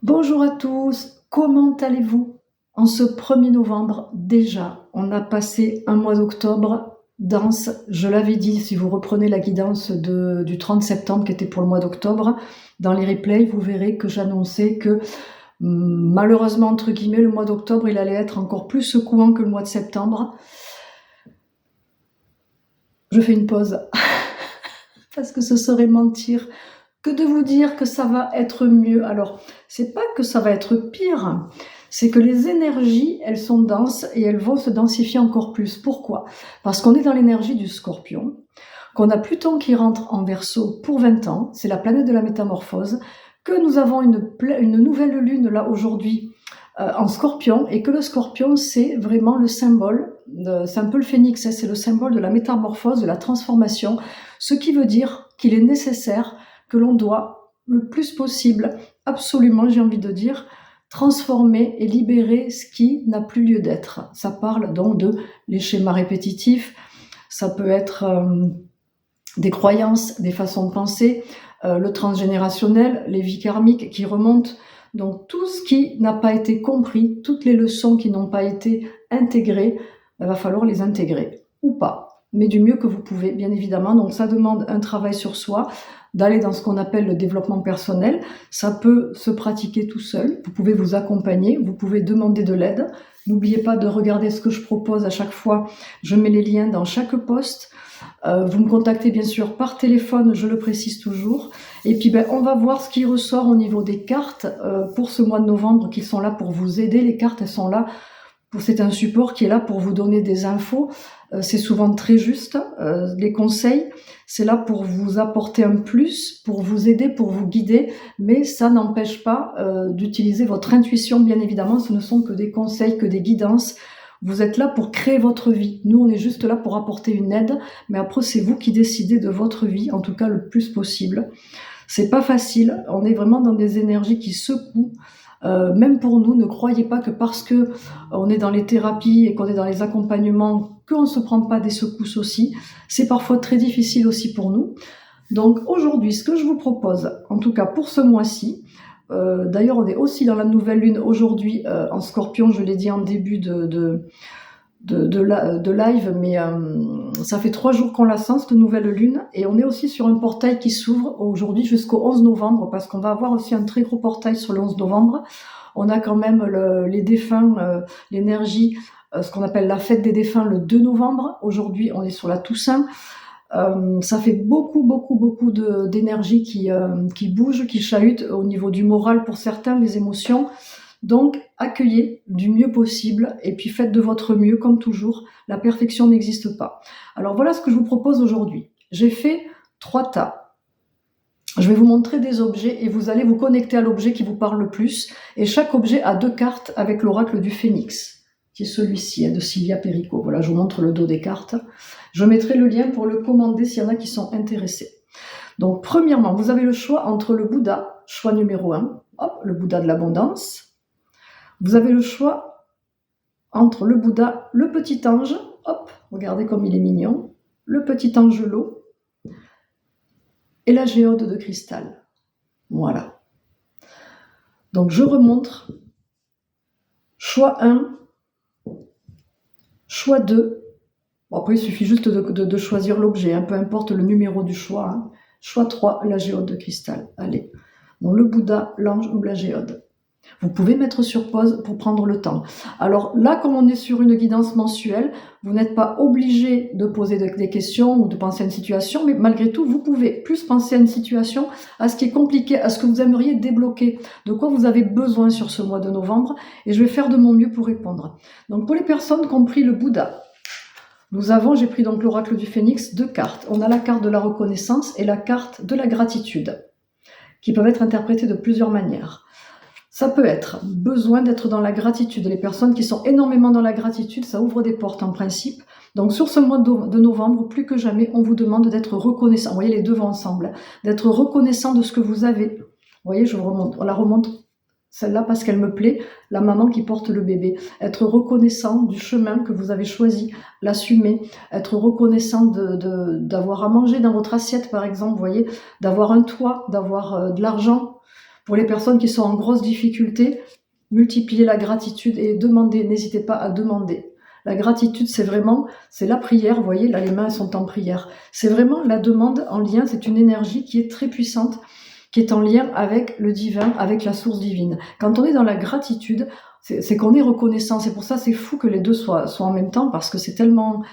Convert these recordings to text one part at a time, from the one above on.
Bonjour à tous, comment allez-vous? En ce 1er novembre, déjà, on a passé un mois d'octobre dense. Je l'avais dit, si vous reprenez la guidance du 30 septembre qui était pour le mois d'octobre, dans les replays, vous verrez que j'annonçais que malheureusement, entre guillemets, le mois d'octobre, il allait être encore plus secouant que le mois de septembre. Je fais une pause parce que ce serait mentir que de vous dire que ça va être mieux. Alors, c'est pas que ça va être pire, c'est que les énergies, elles sont denses et elles vont se densifier encore plus. Pourquoi? Parce qu'on est dans l'énergie du Scorpion, qu'on a Pluton qui rentre en Verseau pour 20 ans, c'est la planète de la métamorphose, que nous avons une nouvelle lune là aujourd'hui en Scorpion, et que le Scorpion, c'est vraiment le symbole, c'est un peu le phénix, c'est le symbole de la métamorphose, de la transformation, ce qui veut dire qu'il est nécessaire que l'on doit, le plus possible, absolument, j'ai envie de dire, transformer et libérer ce qui n'a plus lieu d'être. Ça parle donc de les schémas répétitifs, ça peut être des croyances, des façons de penser, le transgénérationnel, les vies karmiques qui remontent. Donc tout ce qui n'a pas été compris, toutes les leçons qui n'ont pas été intégrées, il va falloir les intégrer, ou pas, mais du mieux que vous pouvez, bien évidemment. Donc ça demande un travail sur soi, d'aller dans ce qu'on appelle le développement personnel. Ça peut se pratiquer tout seul, vous pouvez vous accompagner, vous pouvez demander de l'aide. N'oubliez pas de regarder ce que je propose à chaque fois, je mets les liens dans chaque post. Vous me contactez bien sûr par téléphone, je le précise toujours. Et puis on va voir ce qui ressort au niveau des cartes pour ce mois de novembre, qui sont là pour vous aider. Les cartes, elles sont là. C'est un support qui est là pour vous donner des infos. C'est souvent très juste. Les conseils, c'est là pour vous apporter un plus, pour vous aider, pour vous guider. Mais ça n'empêche pas d'utiliser votre intuition, bien évidemment. Ce ne sont que des conseils, que des guidances. Vous êtes là pour créer votre vie. Nous, on est juste là pour apporter une aide, mais après, c'est vous qui décidez de votre vie, en tout cas le plus possible. C'est pas facile. On est vraiment dans des énergies qui secouent. Même pour nous, ne croyez pas que parce que on est dans les thérapies et qu'on est dans les accompagnements, qu'on ne se prend pas des secousses aussi. C'est parfois très difficile aussi pour nous. Donc aujourd'hui, ce que je vous propose, en tout cas pour ce mois-ci, d'ailleurs on est aussi dans la nouvelle lune aujourd'hui en Scorpion, je l'ai dit en début de live, mais ça fait 3 jours qu'on la sent, cette nouvelle lune, et on est aussi sur un portail qui s'ouvre aujourd'hui jusqu'au 11 novembre, parce qu'on va avoir aussi un très gros portail sur le 11 novembre. On a quand même les défunts, l'énergie, ce qu'on appelle la fête des défunts le 2 novembre. Aujourd'hui, on est sur la Toussaint. Ça fait beaucoup d'énergie qui bouge, qui chahute au niveau du moral pour certains, des émotions. Donc, accueillez du mieux possible et puis faites de votre mieux, comme toujours. La perfection n'existe pas. Alors voilà ce que je vous propose aujourd'hui. J'ai fait 3 tas. Je vais vous montrer des objets et vous allez vous connecter à l'objet qui vous parle le plus. Et chaque objet a 2 cartes avec l'oracle du phénix, qui est celui-ci, de Sylvia Perico. Voilà, je vous montre le dos des cartes. Je mettrai le lien pour le commander s'il y en a qui sont intéressés. Donc, premièrement, vous avez le choix entre le Bouddha, choix numéro 1, hop, le Bouddha de l'abondance. Vous avez le choix entre le Bouddha, le petit ange, hop, regardez comme il est mignon, le petit angelot, et la géode de cristal. Voilà. Donc je remontre. Choix 1, choix 2. Bon, après, il suffit juste de choisir l'objet, hein, peu importe le numéro du choix. Hein. Choix 3, la géode de cristal. Allez. Donc le Bouddha, l'ange ou la géode. Vous pouvez mettre sur pause pour prendre le temps. Alors là, comme on est sur une guidance mensuelle, vous n'êtes pas obligé de poser des questions ou de penser à une situation, mais malgré tout, vous pouvez plus penser à une situation, à ce qui est compliqué, à ce que vous aimeriez débloquer, de quoi vous avez besoin sur ce mois de novembre, et je vais faire de mon mieux pour répondre. Donc pour les personnes qui ont pris le Bouddha, j'ai pris donc l'oracle du phénix, 2 cartes. On a la carte de la reconnaissance et la carte de la gratitude, qui peuvent être interprétées de plusieurs manières. Ça peut être besoin d'être dans la gratitude. Les personnes qui sont énormément dans la gratitude, ça ouvre des portes en principe. Donc sur ce mois de novembre, plus que jamais, on vous demande d'être reconnaissant. Vous voyez, les deux vont ensemble. D'être reconnaissant de ce que vous avez. Vous voyez, on la remonte, celle-là, parce qu'elle me plaît. La maman qui porte le bébé. Être reconnaissant du chemin que vous avez choisi. L'assumer. Être reconnaissant d'avoir à manger dans votre assiette, par exemple. Vous voyez, d'avoir un toit, d'avoir de l'argent. Pour les personnes qui sont en grosse difficulté, multipliez la gratitude et demandez, n'hésitez pas à demander. La gratitude, c'est la prière, vous voyez, là les mains sont en prière. C'est vraiment la demande en lien, c'est une énergie qui est très puissante, qui est en lien avec le divin, avec la source divine. Quand on est dans la gratitude, c'est qu'on est reconnaissant. C'est pour ça c'est fou que les deux soient en même temps, parce que c'est tellement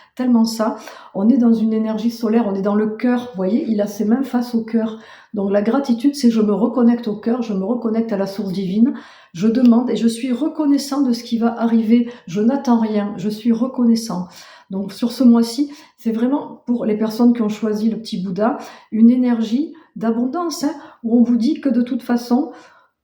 ça. On est dans une énergie solaire, on est dans le cœur. Vous voyez, il a ses mains face au cœur. Donc la gratitude, c'est je me reconnecte au cœur, je me reconnecte à la source divine. Je demande et je suis reconnaissant de ce qui va arriver. Je n'attends rien, je suis reconnaissant. Donc sur ce mois-ci, c'est vraiment pour les personnes qui ont choisi le petit Bouddha, une énergie d'abondance, où on vous dit que de toute façon,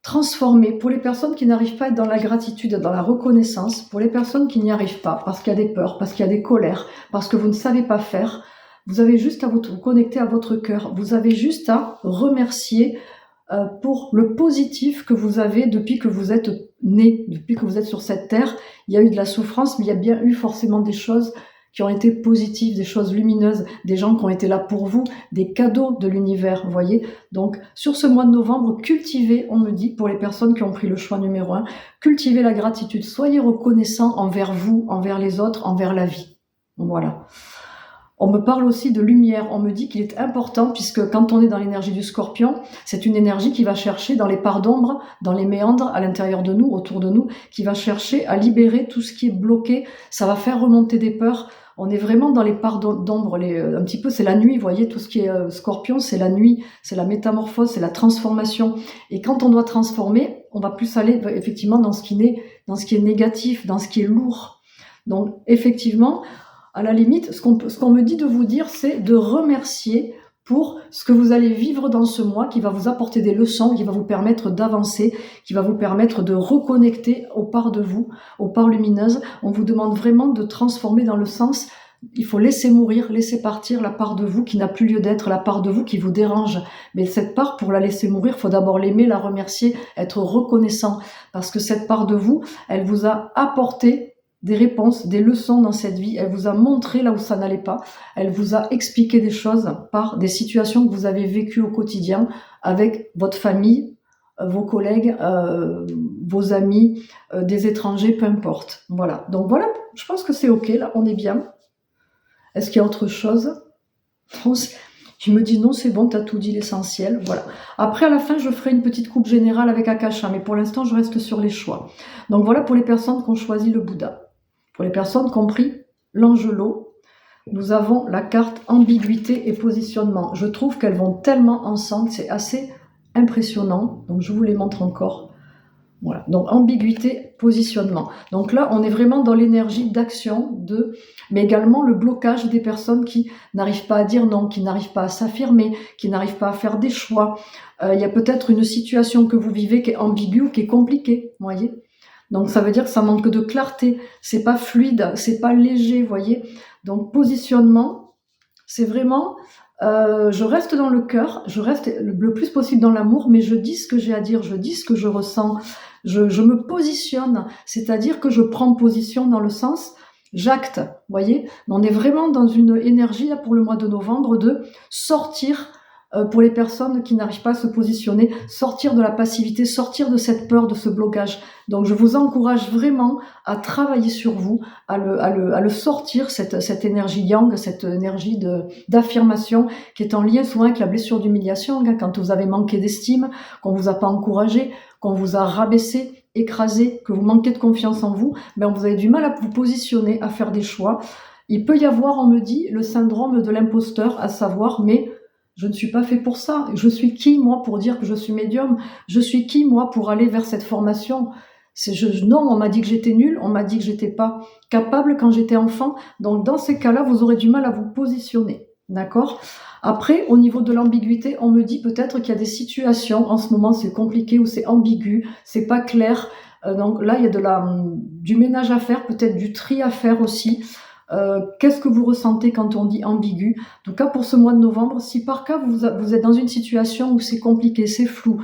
transformer. Pour les personnes qui n'arrivent pas à être dans la gratitude, dans la reconnaissance, pour les personnes qui n'y arrivent pas, parce qu'il y a des peurs, parce qu'il y a des colères, parce que vous ne savez pas faire, vous avez juste à vous connecter à votre cœur. Vous avez juste à remercier pour le positif que vous avez depuis que vous êtes né, depuis que vous êtes sur cette terre. Il y a eu de la souffrance, mais il y a bien eu forcément des choses qui ont été positives, des choses lumineuses, des gens qui ont été là pour vous, des cadeaux de l'univers, vous voyez. Donc, sur ce mois de novembre, cultivez, on me dit, pour les personnes qui ont pris le choix numéro 1, cultivez la gratitude, soyez reconnaissants envers vous, envers les autres, envers la vie. Voilà. On me parle aussi de lumière, on me dit qu'il est important, puisque quand on est dans l'énergie du Scorpion, c'est une énergie qui va chercher dans les parts d'ombre, dans les méandres à l'intérieur de nous, autour de nous, qui va chercher à libérer tout ce qui est bloqué. Ça va faire remonter des peurs. On est vraiment dans les parts d'ombre, un petit peu, c'est la nuit, vous voyez, tout ce qui est Scorpion, c'est la nuit, c'est la métamorphose, c'est la transformation. Et quand on doit transformer, on va plus aller effectivement dans ce qui est négatif, dans ce qui est lourd. Donc effectivement, à la limite, ce qu'on me dit de vous dire, c'est de remercier pour ce que vous allez vivre dans ce mois, qui va vous apporter des leçons, qui va vous permettre d'avancer, qui va vous permettre de reconnecter aux parts de vous, aux parts lumineuses. On vous demande vraiment de transformer dans le sens, il faut laisser mourir, laisser partir la part de vous qui n'a plus lieu d'être, la part de vous qui vous dérange. Mais cette part, pour la laisser mourir, il faut d'abord l'aimer, la remercier, être reconnaissant, parce que cette part de vous, elle vous a apporté des réponses, des leçons dans cette vie. Elle vous a montré là où ça n'allait pas. Elle vous a expliqué des choses par des situations que vous avez vécues au quotidien avec votre famille, vos collègues, vos amis, des étrangers, peu importe. Voilà. Donc voilà, je pense que c'est OK, là, on est bien. Est-ce qu'il y a autre chose? Je me dis non, c'est bon, t'as tout dit l'essentiel. Voilà. Après, à la fin, je ferai une petite coupe générale avec Akasha, mais pour l'instant, je reste sur les choix. Donc voilà pour les personnes qui ont choisi le Bouddha. Pour les personnes qui ont pris l'Angelo, nous avons la carte ambiguïté et positionnement. Je trouve qu'elles vont tellement ensemble, c'est assez impressionnant. Donc je vous les montre encore. Voilà. Donc ambiguïté, positionnement. Donc là, on est vraiment dans l'énergie d'action, mais également le blocage des personnes qui n'arrivent pas à dire non, qui n'arrivent pas à s'affirmer, qui n'arrivent pas à faire des choix. Il y a peut-être une situation que vous vivez qui est ambiguë ou qui est compliquée, vous voyez. Donc ça veut dire que ça manque de clarté, c'est pas fluide, c'est pas léger, vous voyez. Donc positionnement, c'est vraiment, je reste dans le cœur, je reste le plus possible dans l'amour, mais je dis ce que j'ai à dire, je dis ce que je ressens, je me positionne, c'est-à-dire que je prends position dans le sens, j'acte, vous voyez. On est vraiment dans une énergie là pour le mois de novembre de sortir. Pour les personnes qui n'arrivent pas à se positionner, sortir de la passivité, sortir de cette peur, de ce blocage. Donc je vous encourage vraiment à travailler sur vous, à le sortir, cette énergie yang, cette énergie d'affirmation qui est en lien souvent avec la blessure d'humiliation, quand vous avez manqué d'estime, qu'on vous a pas encouragé, qu'on vous a rabaissé, écrasé, que vous manquez de confiance en vous, vous avez du mal à vous positionner, à faire des choix. Il peut y avoir, on me dit, le syndrome de l'imposteur, à savoir, mais je ne suis pas fait pour ça. Je suis qui, moi, pour dire que je suis médium? Je suis qui, moi, pour aller vers cette formation? Non, on m'a dit que j'étais nulle, on m'a dit que j'étais pas capable quand j'étais enfant. Donc, dans ces cas-là, vous aurez du mal à vous positionner. D'accord? Après, au niveau de l'ambiguïté, on me dit peut-être qu'il y a des situations, en ce moment, c'est compliqué ou c'est ambigu, c'est pas clair. Donc là, il y a du ménage à faire, peut-être du tri à faire aussi. Qu'est-ce que vous ressentez quand on dit ambigu? En tout cas, pour ce mois de novembre, si par cas vous êtes dans une situation où c'est compliqué, c'est flou,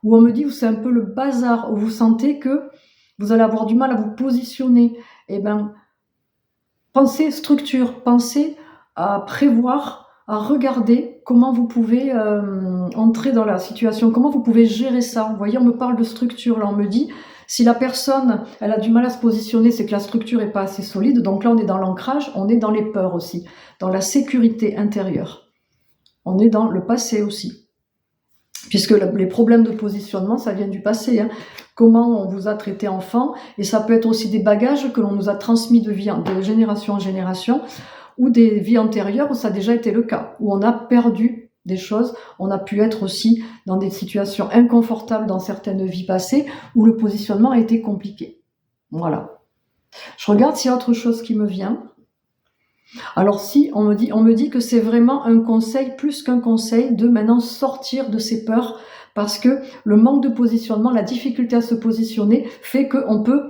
où on me dit que c'est un peu le bazar, où vous sentez que vous allez avoir du mal à vous positionner, pensez structure, pensez à prévoir, à regarder comment vous pouvez entrer dans la situation, comment vous pouvez gérer ça. Vous voyez, on me parle de structure, là on me dit, si la personne, elle a du mal à se positionner, c'est que la structure n'est pas assez solide, donc là on est dans l'ancrage, on est dans les peurs aussi, dans la sécurité intérieure. On est dans le passé aussi. Puisque les problèmes de positionnement, ça vient du passé. Hein. Comment on vous a traité enfant, et ça peut être aussi des bagages que l'on nous a transmis de génération en génération, ou des vies antérieures où ça a déjà été le cas, où on a perdu des choses, on a pu être aussi dans des situations inconfortables dans certaines vies passées, où le positionnement a été compliqué. Voilà. Je regarde s'il y a autre chose qui me vient. Alors si, on me dit que c'est vraiment un conseil, plus qu'un conseil, de maintenant sortir de ces peurs, parce que le manque de positionnement, la difficulté à se positionner, fait qu'on peut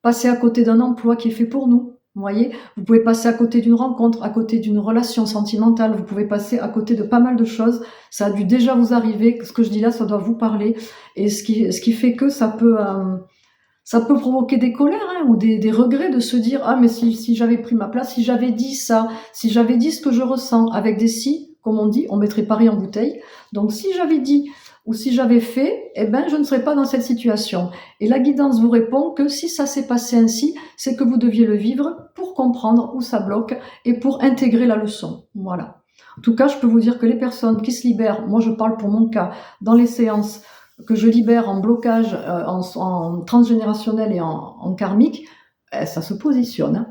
passer à côté d'un emploi qui est fait pour nous. Vous voyez, vous pouvez passer à côté d'une rencontre, à côté d'une relation sentimentale, vous pouvez passer à côté de pas mal de choses. Ça a dû déjà vous arriver, ce que je dis là, ça doit vous parler, et ce qui fait que ça peut provoquer des colères ou des regrets de se dire « Ah, mais si j'avais pris ma place, si j'avais dit ça, si j'avais dit ce que je ressens, avec des si, comme on dit, on mettrait Paris en bouteille. Donc si j'avais dit ou si j'avais fait, eh ben, je ne serais pas dans cette situation. » Et la guidance vous répond que si ça s'est passé ainsi, c'est que vous deviez le vivre pour comprendre où ça bloque et pour intégrer la leçon. Voilà. En tout cas, je peux vous dire que les personnes qui se libèrent, moi je parle pour mon cas, dans les séances, que je libère en blocage, en transgénérationnel et en karmique, ça se positionne. Hein.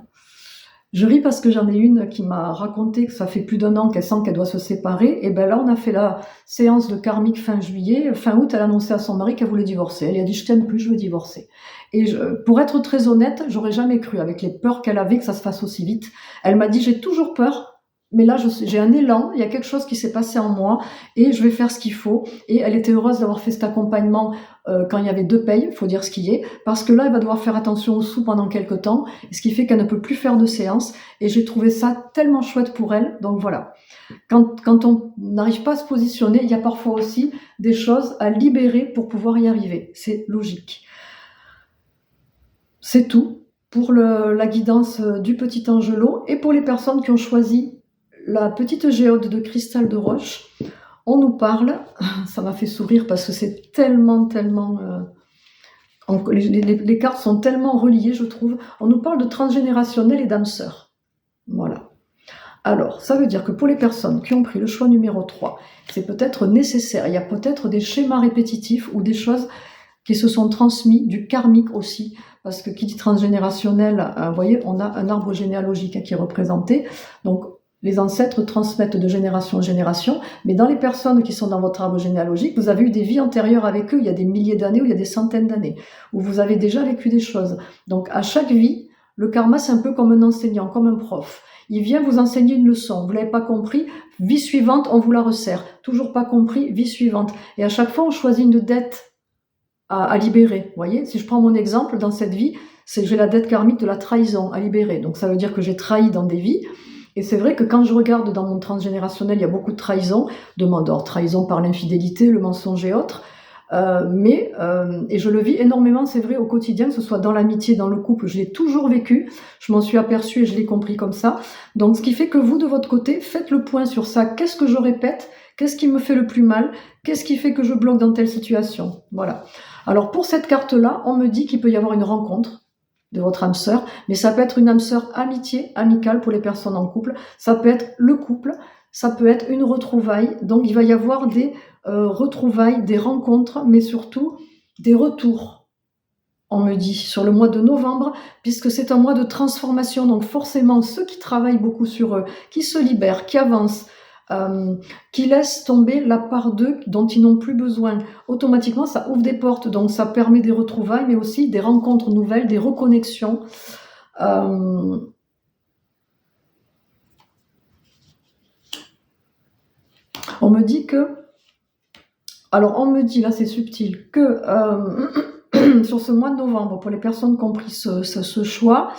Je ris parce que j'en ai une qui m'a raconté que ça fait plus d'1 an qu'elle sent qu'elle doit se séparer. Et ben là, on a fait la séance de karmique fin juillet. Fin août, elle a annoncé à son mari qu'elle voulait divorcer. Elle lui a dit « Je t'aime plus, je veux divorcer ». Et pour être très honnête, j'aurais jamais cru, avec les peurs qu'elle avait, que ça se fasse aussi vite. Elle m'a dit « J'ai toujours peur. Mais là, j'ai un élan, il y a quelque chose qui s'est passé en moi et je vais faire ce qu'il faut. » Et elle était heureuse d'avoir fait cet accompagnement quand il y avait 2 payes, il faut dire ce qui est, parce que là, elle va devoir faire attention aux sous pendant quelques temps, ce qui fait qu'elle ne peut plus faire de séance. Et j'ai trouvé ça tellement chouette pour elle. Donc voilà, quand on n'arrive pas à se positionner, il y a parfois aussi des choses à libérer pour pouvoir y arriver. C'est logique. C'est tout pour la guidance du petit Angelo. Et pour les personnes qui ont choisi la petite géode de cristal de roche, on nous parle, ça m'a fait sourire parce que c'est tellement, les cartes sont tellement reliées, je trouve, on nous parle de transgénérationnel et d'âme sœur. Voilà. Alors, ça veut dire que pour les personnes qui ont pris le choix numéro 3, c'est peut-être nécessaire, il y a peut-être des schémas répétitifs ou des choses qui se sont transmis, du karmique aussi, parce que qui dit transgénérationnel, vous voyez, on a un arbre généalogique qui est représenté, donc les ancêtres transmettent de génération en génération, mais dans les personnes qui sont dans votre arbre généalogique, vous avez eu des vies antérieures avec eux, il y a des milliers d'années ou il y a des centaines d'années, où vous avez déjà vécu des choses. Donc à chaque vie, le karma, c'est un peu comme un enseignant, comme un prof. Il vient vous enseigner une leçon, vous l'avez pas compris, vie suivante, on vous la resserre. Toujours pas compris, vie suivante. Et à chaque fois, on choisit une dette à libérer. Vous voyez, si je prends mon exemple, dans cette vie, c'est que j'ai la dette karmique de la trahison à libérer. Donc ça veut dire que j'ai trahi dans des vies. Et c'est vrai que quand je regarde dans mon transgénérationnel, il y a beaucoup de trahison, trahison par l'infidélité, le mensonge et autres. Et je le vis énormément, c'est vrai, au quotidien, que ce soit dans l'amitié, dans le couple, je l'ai toujours vécu, je m'en suis aperçue et je l'ai compris comme ça. Donc ce qui fait que vous, de votre côté, faites le point sur ça. Qu'est-ce que je répète? Qu'est-ce qui me fait le plus mal? Qu'est-ce qui fait que je bloque dans telle situation? Voilà. Alors pour cette carte-là, on me dit qu'il peut y avoir une rencontre de votre âme sœur, mais ça peut être une âme sœur amitié, amicale pour les personnes en couple, ça peut être le couple, ça peut être une retrouvaille, donc il va y avoir des retrouvailles, des rencontres, mais surtout des retours, on me dit, sur le mois de novembre, puisque c'est un mois de transformation, donc forcément ceux qui travaillent beaucoup sur eux, qui se libèrent, qui avancent, qui laissent tomber la part d'eux dont ils n'ont plus besoin. Automatiquement, ça ouvre des portes, donc ça permet des retrouvailles, mais aussi des rencontres nouvelles, des reconnexions. On me dit que... Alors, on me dit, là c'est subtil, que sur ce mois de novembre, pour les personnes qui ont pris ce choix,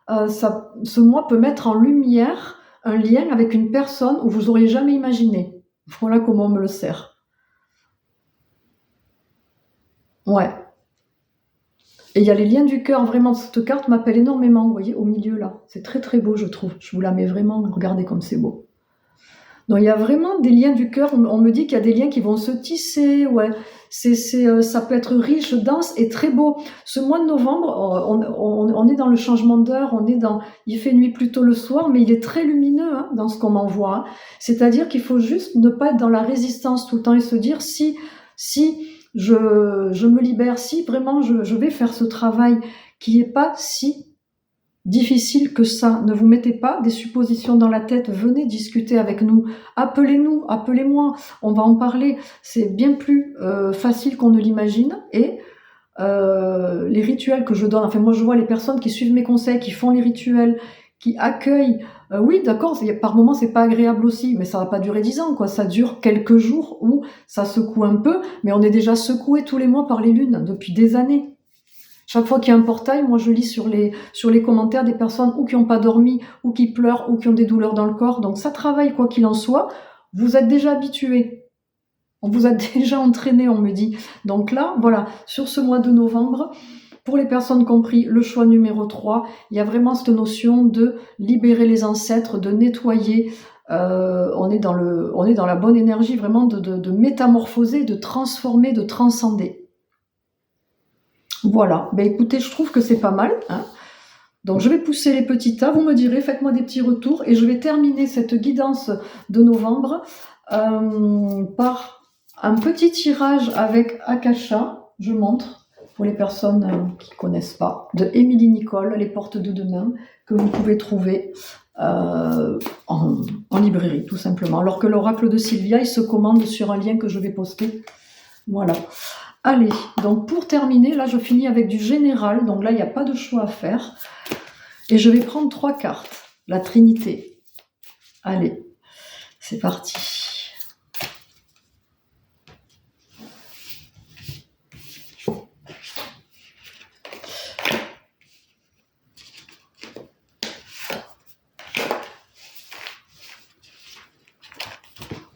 ce mois peut mettre en lumière un lien avec une personne où vous auriez jamais imaginé. Voilà comment on me le sert. Ouais. Et il y a les liens du cœur, vraiment, cette carte m'appelle énormément, vous voyez, au milieu là. C'est très très beau, je trouve. Je vous la mets vraiment, regardez comme c'est beau. Donc il y a vraiment des liens du cœur. On me dit qu'il y a des liens qui vont se tisser. Ouais, ça peut être riche, dense et très beau. Ce mois de novembre, on est dans le changement d'heure. Il fait nuit plutôt le soir, mais il est très lumineux hein, dans ce qu'on m'envoie. Hein. C'est-à-dire qu'il faut juste ne pas être dans la résistance tout le temps et se dire si je me libère, si vraiment je vais faire ce travail qui est pas si difficile que ça. Ne vous mettez pas des suppositions dans la tête. Venez discuter avec nous. Appelez-nous, appelez-moi. On va en parler. C'est bien plus facile qu'on ne l'imagine. Et les rituels que je donne, enfin moi je vois les personnes qui suivent mes conseils, qui font les rituels, qui accueillent. Oui, d'accord, par moments c'est pas agréable aussi, mais ça va pas durer 10 ans, quoi. Ça dure quelques jours où ça secoue un peu, mais on est déjà secoué tous les mois par les lunes depuis des années. Chaque fois qu'il y a un portail, moi je lis sur les commentaires des personnes ou qui n'ont pas dormi, ou qui pleurent, ou qui ont des douleurs dans le corps. Donc ça travaille quoi qu'il en soit. Vous êtes déjà habitués. On vous a déjà entraîné, on me dit. Donc là, voilà, sur ce mois de novembre, pour les personnes compris, le choix numéro 3, il y a vraiment cette notion de libérer les ancêtres, de nettoyer. On est dans la bonne énergie vraiment de métamorphoser, de transformer, de transcender. Voilà, ben écoutez, je trouve que c'est pas mal. Hein. Donc je vais pousser les petits tas, vous me direz, faites-moi des petits retours et je vais terminer cette guidance de novembre par un petit tirage avec Akasha, je montre pour les personnes qui ne connaissent pas, de Émilie Nicole, Les Portes de Demain, que vous pouvez trouver en librairie tout simplement. Alors que l'oracle de Sylvia, il se commande sur un lien que je vais poster. Voilà. Allez, donc pour terminer, là je finis avec du général, donc là il n'y a pas de choix à faire. Et je vais prendre 3 cartes, la Trinité. Allez, c'est parti.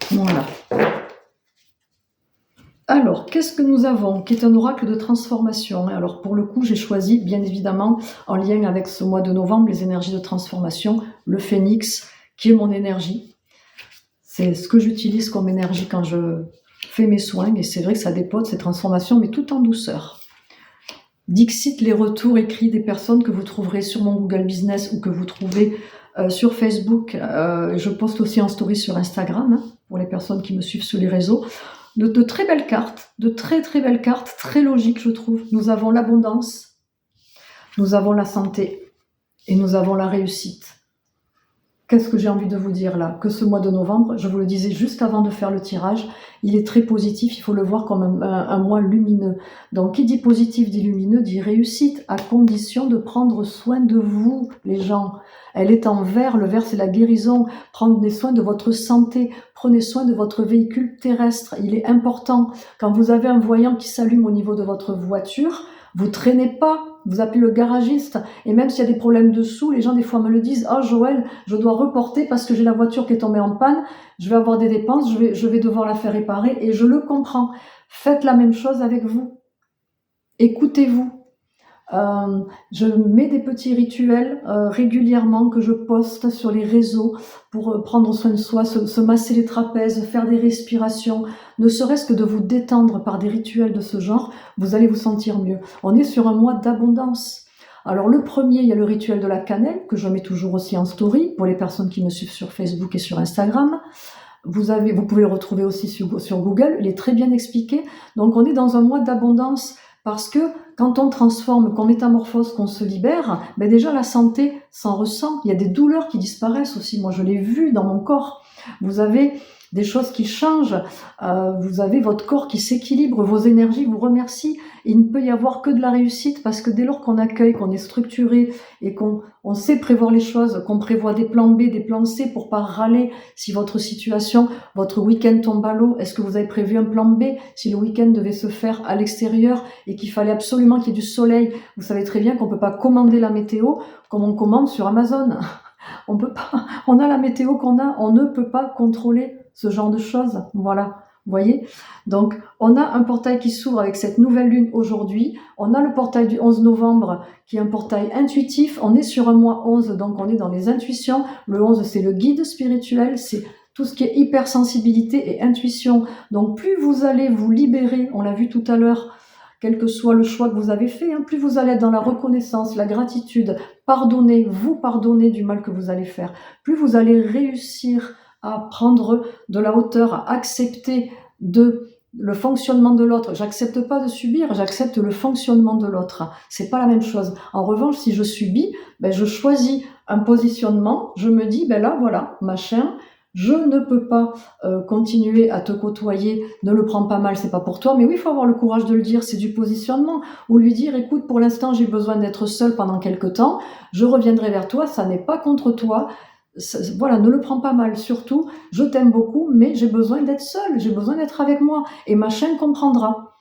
Voilà. Alors, qu'est-ce que nous avons? Qui est un oracle de transformation. Alors, pour le coup, j'ai choisi, bien évidemment, en lien avec ce mois de novembre, les énergies de transformation, le phénix, qui est mon énergie. C'est ce que j'utilise comme énergie quand je fais mes soins, et c'est vrai que ça dépote ces transformations, mais tout en douceur. Dixit les retours écrits des personnes que vous trouverez sur mon Google Business ou que vous trouvez sur Facebook. Je poste aussi en story sur Instagram, hein, pour les personnes qui me suivent sur les réseaux. De très belles cartes, de très très belles cartes, très logiques je trouve. Nous avons l'abondance, nous avons la santé et nous avons la réussite. Qu'est-ce que j'ai envie de vous dire là? Que ce mois de novembre, je vous le disais juste avant de faire le tirage, il est très positif, il faut le voir comme un mois lumineux. Donc qui dit positif dit lumineux, dit réussite, à condition de prendre soin de vous, les gens. Elle est en vert, le vert c'est la guérison. Prenez soin de votre santé, prenez soin de votre véhicule terrestre. Il est important, quand vous avez un voyant qui s'allume au niveau de votre voiture, vous traînez pas, vous appelez le garagiste. Et même s'il y a des problèmes dessous, les gens des fois me le disent, ah Joël, je dois reporter parce que j'ai la voiture qui est tombée en panne, je vais avoir des dépenses, je vais devoir la faire réparer, et je le comprends. Faites la même chose avec vous. Écoutez-vous. Je mets des petits rituels régulièrement que je poste sur les réseaux pour prendre soin de soi, se masser les trapèzes, faire des respirations, ne serait-ce que de vous détendre par des rituels de ce genre, vous allez vous sentir mieux. On est sur un mois d'abondance. Alors le premier, il y a le rituel de la cannelle, que je mets toujours aussi en story, pour les personnes qui me suivent sur Facebook et sur Instagram. Vous pouvez le retrouver aussi sur Google, il est très bien expliqué. Donc on est dans un mois d'abondance, parce que quand on transforme, qu'on métamorphose, qu'on se libère, ben déjà la santé s'en ressent. Il y a des douleurs qui disparaissent aussi. Moi, je l'ai vu dans mon corps. Vous avez des choses qui changent. Vous avez votre corps qui s'équilibre. Vos énergies vous remercient. Il ne peut y avoir que de la réussite, parce que dès lors qu'on accueille, qu'on est structuré et qu'on sait prévoir les choses, qu'on prévoit des plans B, des plans C pour pas râler si votre situation, votre week-end tombe à l'eau. Est-ce que vous avez prévu un plan B si le week-end devait se faire à l'extérieur et qu'il fallait absolument qu'il y ait du soleil? Vous savez très bien qu'on peut pas commander la météo comme on commande sur Amazon. On peut pas. On a la météo qu'on a. On ne peut pas contrôler ce genre de choses. Voilà. Vous voyez? Donc, on a un portail qui s'ouvre avec cette nouvelle lune aujourd'hui. On a le portail du 11 novembre qui est un portail intuitif. On est sur un mois 11, donc on est dans les intuitions. Le 11, c'est le guide spirituel. C'est tout ce qui est hypersensibilité et intuition. Donc plus vous allez vous libérer, on l'a vu tout à l'heure, quel que soit le choix que vous avez fait, plus vous allez être dans la reconnaissance, la gratitude, vous pardonner du mal que vous allez faire, plus vous allez réussir à prendre de la hauteur, à accepter le fonctionnement de l'autre. J'accepte pas de subir, j'accepte le fonctionnement de l'autre. C'est pas la même chose. En revanche, si je subis, je choisis un positionnement, je me dis, là, voilà, machin, je ne peux pas continuer à te côtoyer, ne le prends pas mal, c'est pas pour toi, mais oui, il faut avoir le courage de le dire, c'est du positionnement, ou lui dire, écoute, pour l'instant, j'ai besoin d'être seule pendant quelque temps, je reviendrai vers toi, ça n'est pas contre toi, voilà, ne le prends pas mal, surtout, je t'aime beaucoup, mais j'ai besoin d'être seule, j'ai besoin d'être avec moi, et machin comprendra.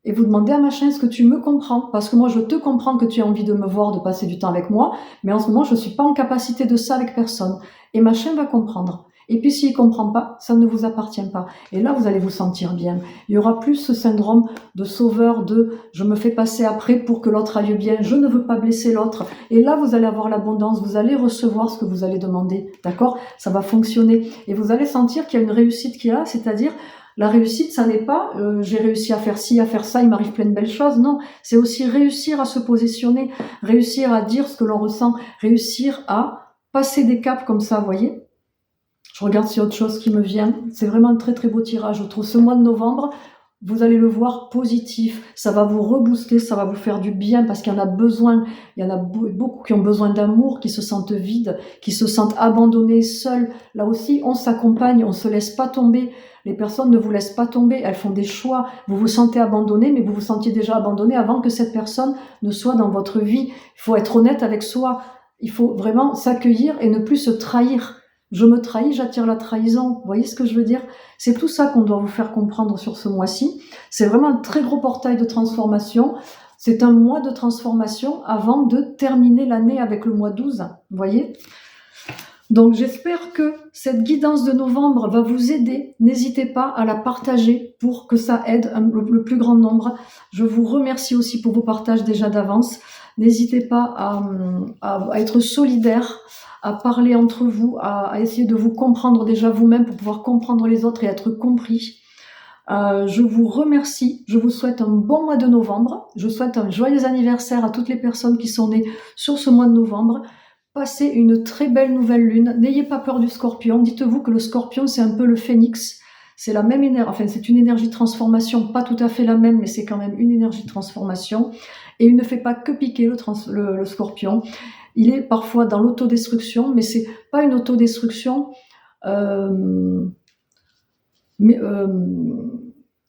Et vous demandez à machin, est-ce que tu me comprends? Parce que moi, je te comprends que tu as envie de me voir, de passer du temps avec moi, mais en ce moment, je suis pas en capacité de ça avec personne. Et machin va comprendre. Et puis s'il comprend pas, ça ne vous appartient pas. Et là, vous allez vous sentir bien. Il y aura plus ce syndrome de sauveur, de je me fais passer après pour que l'autre aille bien, je ne veux pas blesser l'autre. Et là, vous allez avoir l'abondance, vous allez recevoir ce que vous allez demander. D'accord? Ça va fonctionner. Et vous allez sentir qu'il y a une réussite qui est là, c'est-à-dire la réussite, ça n'est pas j'ai réussi à faire ci, à faire ça, il m'arrive plein de belles choses. Non, c'est aussi réussir à se positionner, réussir à dire ce que l'on ressent, réussir à passer des caps comme ça, vous voyez. Je regarde s'il y a autre chose qui me vient. C'est vraiment un très très beau tirage, je trouve. Ce mois de novembre, vous allez le voir positif. Ça va vous rebooster, ça va vous faire du bien parce qu'il y en a besoin. Il y en a beaucoup qui ont besoin d'amour, qui se sentent vides, qui se sentent abandonnés, seuls. Là aussi, on s'accompagne, on se laisse pas tomber. Les personnes ne vous laissent pas tomber, elles font des choix. Vous vous sentez abandonné, mais vous vous sentiez déjà abandonné avant que cette personne ne soit dans votre vie. Il faut être honnête avec soi. Il faut vraiment s'accueillir et ne plus se trahir. Je me trahis, j'attire la trahison. Vous voyez ce que je veux dire? C'est tout ça qu'on doit vous faire comprendre sur ce mois-ci. C'est vraiment un très gros portail de transformation. C'est un mois de transformation avant de terminer l'année avec le mois 12. Vous voyez? Donc j'espère que cette guidance de novembre va vous aider. N'hésitez pas à la partager pour que ça aide le plus grand nombre. Je vous remercie aussi pour vos partages déjà d'avance. N'hésitez pas à être solidaires, à parler entre vous, à essayer de vous comprendre déjà vous-même pour pouvoir comprendre les autres et être compris. Je vous remercie, je vous souhaite un bon mois de novembre, je souhaite un joyeux anniversaire à toutes les personnes qui sont nées sur ce mois de novembre. Passez une très belle nouvelle lune, n'ayez pas peur du scorpion, dites-vous que le scorpion c'est un peu le phénix, c'est la même énergie, enfin c'est une énergie de transformation, pas tout à fait la même, mais c'est quand même une énergie de transformation, et il ne fait pas que piquer le scorpion. Il est parfois dans l'autodestruction, mais c'est pas une autodestruction,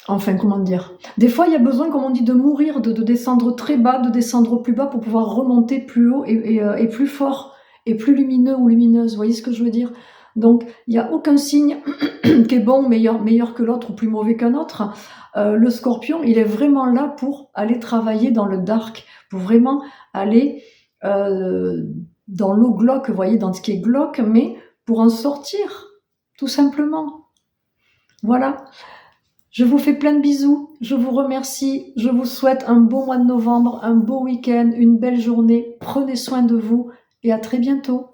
enfin, comment dire? Des fois, il y a besoin, comme on dit, de mourir, de descendre très bas, de descendre plus bas pour pouvoir remonter plus haut et plus fort et plus lumineux ou lumineuse. Vous voyez ce que je veux dire? Donc, il n'y a aucun signe qui est bon, meilleur que l'autre ou plus mauvais qu'un autre. Le scorpion, il est vraiment là pour aller travailler dans le dark, pour vraiment aller dans l'eau glauque, vous voyez, dans ce qui est glauque, mais pour en sortir, tout simplement. Voilà. Je vous fais plein de bisous, je vous remercie, je vous souhaite un beau mois de novembre, un beau week-end, une belle journée, prenez soin de vous et à très bientôt.